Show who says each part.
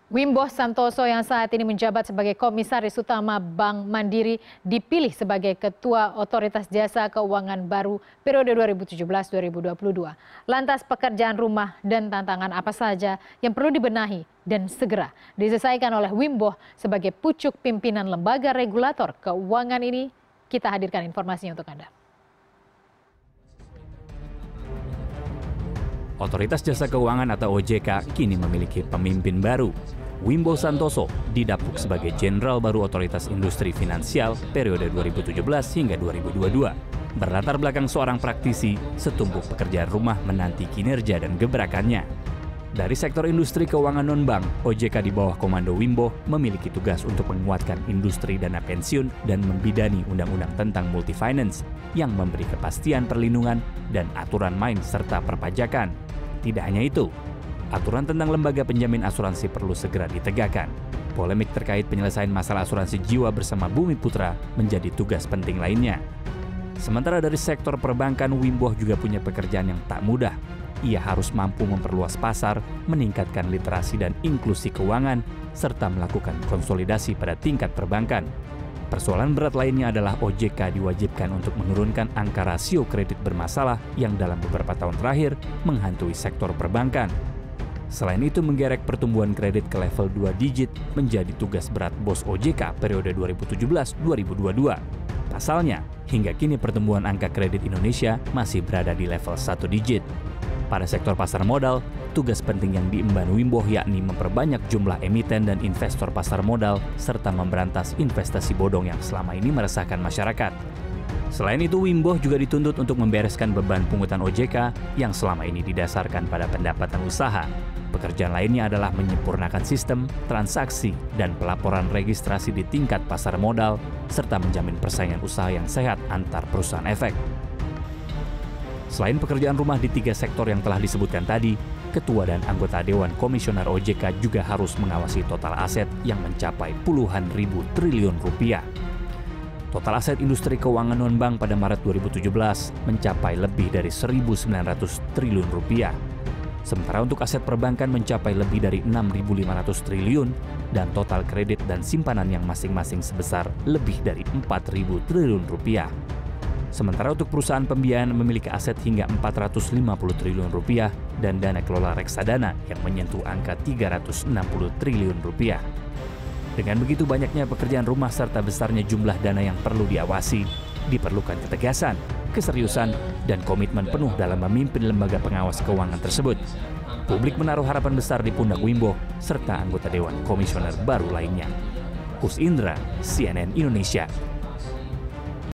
Speaker 1: Wimbo Santoso yang saat ini menjabat sebagai Komisaris Utama Bank Mandiri dipilih sebagai Ketua Otoritas Jasa Keuangan baru periode 2017-2022. Lantas pekerjaan rumah dan tantangan apa saja yang perlu dibenahi dan segera diselesaikan oleh Wimbo sebagai pucuk pimpinan lembaga regulator keuangan ini? Kita hadirkan informasinya untuk Anda.
Speaker 2: Otoritas Jasa Keuangan atau OJK kini memiliki pemimpin baru. Wimbo Santoso didapuk sebagai Jenderal Baru Otoritas Industri Finansial periode 2017 hingga 2022. Berlatar belakang seorang praktisi, setumpuk pekerjaan rumah menanti kinerja dan gebrakannya. Dari sektor industri keuangan non-bank, OJK di bawah komando Wimbo memiliki tugas untuk menguatkan industri dana pensiun dan membidani undang-undang tentang multifinance yang memberi kepastian perlindungan dan aturan main serta perpajakan. Tidak hanya itu, aturan tentang lembaga penjamin asuransi perlu segera ditegakkan. Polemik terkait penyelesaian masalah asuransi jiwa bersama Bumi Putra menjadi tugas penting lainnya. Sementara dari sektor perbankan, Wimbo juga punya pekerjaan yang tak mudah. Ia harus mampu memperluas pasar, meningkatkan literasi dan inklusi keuangan, serta melakukan konsolidasi pada tingkat perbankan. Persoalan berat lainnya adalah OJK diwajibkan untuk menurunkan angka rasio kredit bermasalah yang dalam beberapa tahun terakhir menghantui sektor perbankan. Selain itu, menggerek pertumbuhan kredit ke level 2 digit menjadi tugas berat bos OJK periode 2017-2022. Pasalnya, hingga kini pertumbuhan angka kredit Indonesia masih berada di level 1 digit. Pada sektor pasar modal, tugas penting yang diemban Wimbo yakni memperbanyak jumlah emiten dan investor pasar modal serta memberantas investasi bodong yang selama ini meresahkan masyarakat. Selain itu, Wimbo juga dituntut untuk membereskan beban pungutan OJK yang selama ini didasarkan pada pendapatan usaha. Pekerjaan lainnya adalah menyempurnakan sistem, transaksi, dan pelaporan registrasi di tingkat pasar modal, serta menjamin persaingan usaha yang sehat antar perusahaan efek. Selain pekerjaan rumah di 3 sektor yang telah disebutkan tadi, Ketua dan anggota Dewan Komisioner OJK juga harus mengawasi total aset yang mencapai puluhan ribu triliun rupiah. Total aset industri keuangan non-bank pada Maret 2017 mencapai lebih dari 1.900 triliun rupiah. Sementara untuk aset perbankan mencapai lebih dari 6.500 triliun dan total kredit dan simpanan yang masing-masing sebesar lebih dari 4.000 triliun rupiah. Sementara untuk perusahaan pembiayaan memiliki aset hingga 450 triliun rupiah dan dana kelola reksadana yang menyentuh angka 360 triliun rupiah. Dengan begitu banyaknya pekerjaan rumah serta besarnya jumlah dana yang perlu diawasi, diperlukan ketegasan, keseriusan, dan komitmen penuh dalam memimpin lembaga pengawas keuangan tersebut. Publik menaruh harapan besar di pundak Wimbo serta anggota Dewan Komisioner baru lainnya. Kus Indra, CNN Indonesia.